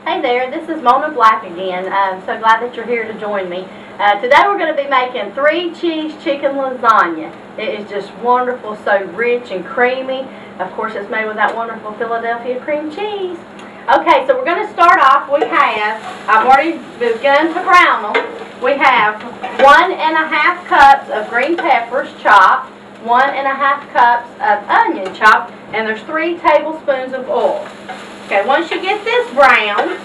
Hey there, this is Mona Black again. I'm so glad that you're here to join me. Today we're going to be making 3-cheese chicken lasagna. It is just wonderful, so rich and creamy. Of course, it's made with that wonderful Philadelphia cream cheese. Okay, so we're going to start off. I've already begun to brown them. We have 1½ cups of green peppers chopped, 1½ cups of onion chopped, and there's 3 tablespoons of oil. Okay, once you get this brown,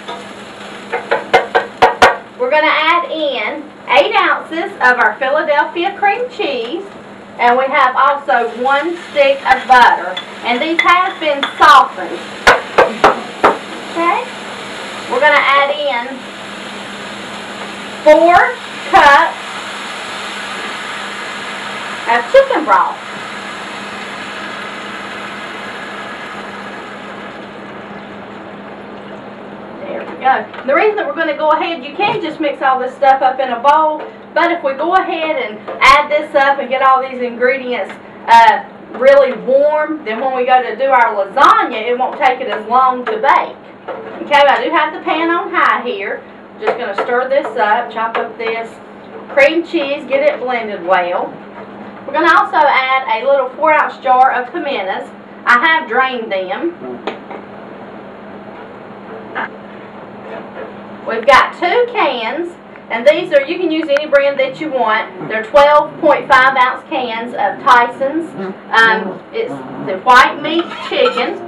we're going to add in 8 ounces of our Philadelphia cream cheese, and we have also 1 stick of butter, and these have been softened. Okay, we're going to add in 4 cups of chicken broth. Go. The reason that we're going to go ahead, you can just mix all this stuff up in a bowl, but if we go ahead and add this up and get all these ingredients really warm, then when we go to do our lasagna, it won't take it as long to bake. Okay, I do have the pan on high here. Just going to stir this up, chop up this cream cheese, get it blended well. We're going to also add a little 4-ounce jar of pimentas. I have drained them. We've got 2 cans, and these are, you can use any brand that you want. They're 12.5-ounce cans of Tyson's. It's the white meat chicken.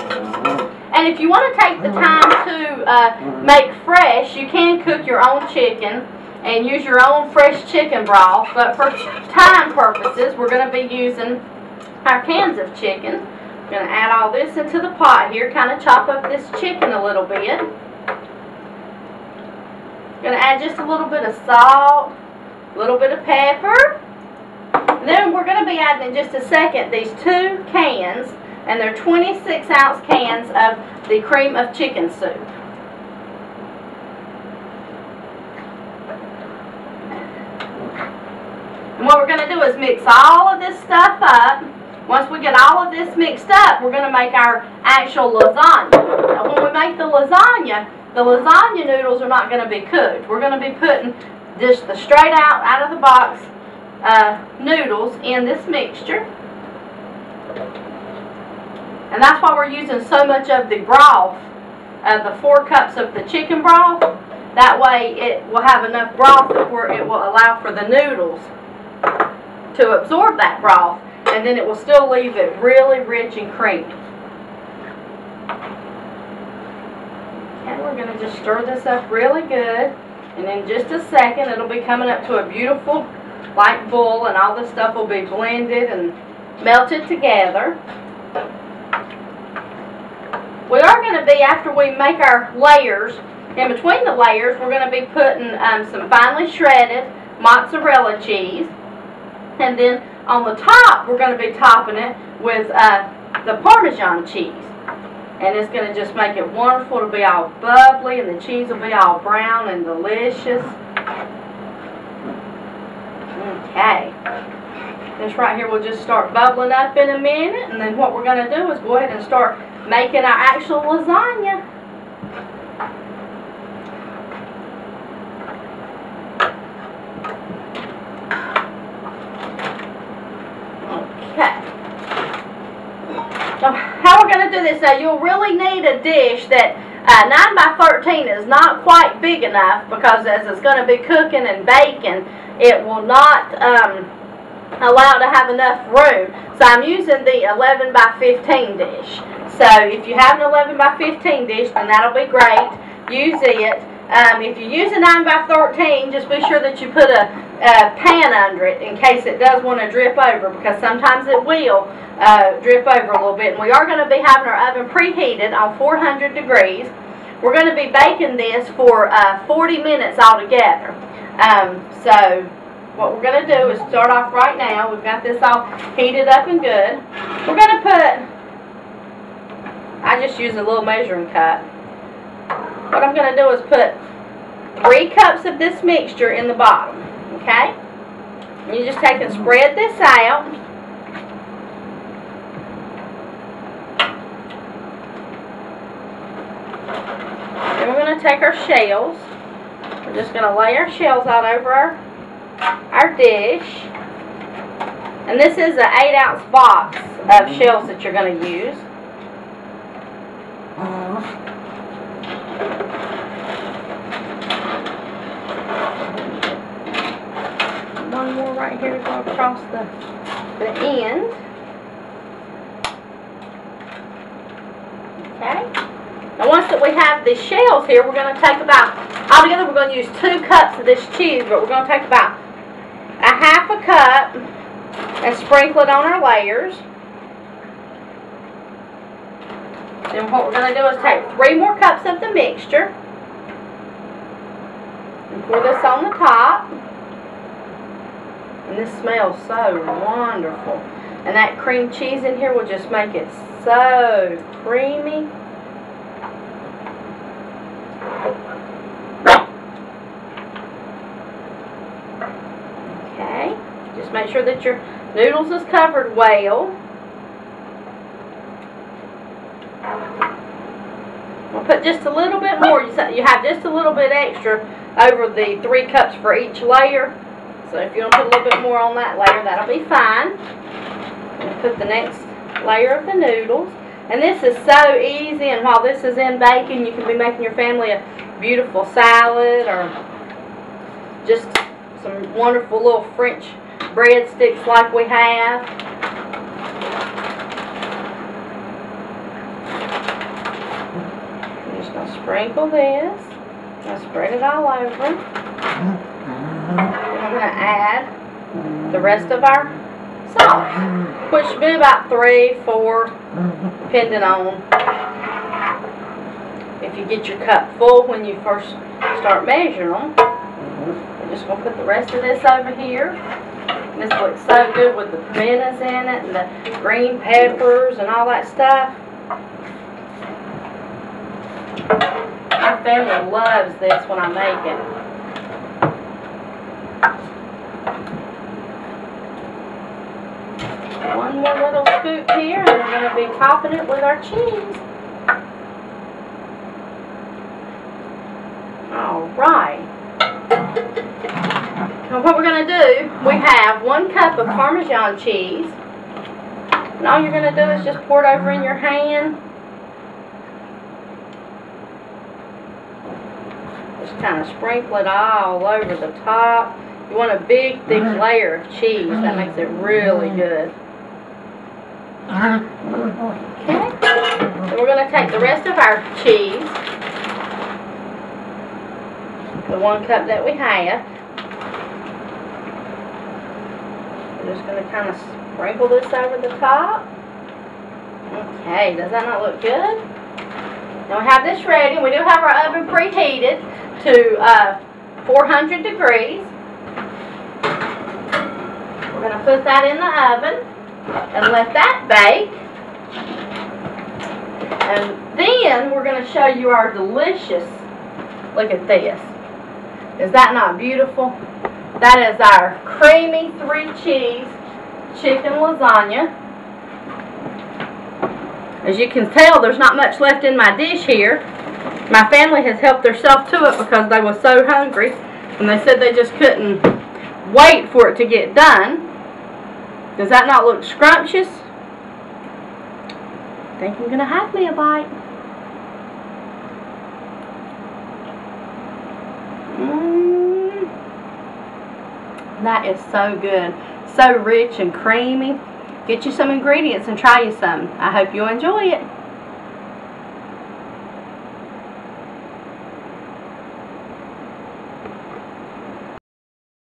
And if you want to take the time to make fresh, you can cook your own chicken and use your own fresh chicken broth. But for time purposes, we're going to be using our cans of chicken. We're going to add all this into the pot here, kind of chop up this chicken a little bit. Going to add just a little bit of salt, a little bit of pepper. And then we're going to be adding in just a second these 2 cans, and they're 26-ounce cans of the cream of chicken soup. And what we're going to do is mix all of this stuff up. Once we get all of this mixed up, we're going to make our actual lasagna. Now when we make the lasagna noodles are not going to be cooked. We're going to be putting just the straight out of the box noodles in this mixture. And that's why we're using so much of the broth, the 4 cups of the chicken broth. That way it will have enough broth where it will allow for the noodles to absorb that broth, and then it will still leave it really rich and creamy. And we're going to just stir this up really good, and in just a second it'll be coming up to a beautiful light boil, and all this stuff will be blended and melted together. We are going to be, after we make our layers, in between the layers we're going to be putting some finely shredded mozzarella cheese, and then on the top we're going to be topping it with the Parmesan cheese. And it's going to just make it wonderful. It'll be all bubbly, and the cheese will be all brown and delicious. Okay. This right here will just start bubbling up in a minute, and then what we're going to do is go ahead and start making our actual lasagna. How we're going to do this now, you'll really need a dish that 9 by 13 is not quite big enough, because as it's going to be cooking and baking, it will not allow to have enough room. So I'm using the 11 by 15 dish. So if you have an 11 by 15 dish, then that'll be great. Use it. If you use a 9 by 13, just be sure that you put a pan under it in case it does want to drip over, because sometimes it will drip over a little bit. And we are going to be having our oven preheated on 400 degrees. We're going to be baking this for 40 minutes altogether. So what we're going to do is start off right now. We've got this all heated up and good. We're going to put, I just use a little measuring cup. What I'm going to do is put 3 cups of this mixture in the bottom. Okay? And you just take and spread this out. take our shells. We're just going to lay our shells out over our dish. And this is an 8-ounce box of shells that you're going to use. One more right here to go across the end. Okay. Now once that we have the shells here, we're going to take about, altogether we're going to use 2 cups of this cheese, but we're going to take about a 1/2 cup and sprinkle it on our layers. Then what we're going to do is take 3 more cups of the mixture and pour this on the top. And this smells so wonderful. And that cream cheese in here will just make it so creamy. Okay. Just make sure that your noodles is covered well. We'll put just a little bit more. You have just a little bit extra over the 3 cups for each layer. So if you want to put a little bit more on that layer, that'll be fine. And put the next layer of the noodles. And this is so easy, and while this is in baking, you can be making your family a beautiful salad or just some wonderful little French breadsticks like we have. I'm just going to sprinkle this. I'll spread it all over. I'm going to add the rest of our sauce, which should be about 3, 4, depending on if you get your cup full when you first start measuring them. I'm just going to put the rest of this over here. This looks so good with the pimentos in it and the green peppers and all that stuff. My family loves this when I make it. One more little scoop here, and we're going to be topping it with our cheese. Alright. Now what we're going to do, we have 1 cup of Parmesan cheese. And all you're going to do is just pour it over in your hand. Just kind of sprinkle it all over the top. You want a big, thick layer of cheese. That makes it really good. Okay. So we're going to take the rest of our cheese, the 1 cup that we have. We're just going to kind of sprinkle this over the top. Okay, does that not look good? Now we have this ready. We do have our oven preheated to 400 degrees. We're going to put that in the oven and let that bake. And then we're going to show you our delicious, look at this. Is that not beautiful? That is our creamy 3-cheese chicken lasagna. As you can tell, there's not much left in my dish here. My family has helped themselves to it because they were so hungry, and they said they just couldn't wait for it to get done. Does that not look scrumptious? I think I'm going to have me a bite. That is so good. So rich and creamy. Get you some ingredients and try you some. I hope you'll enjoy it.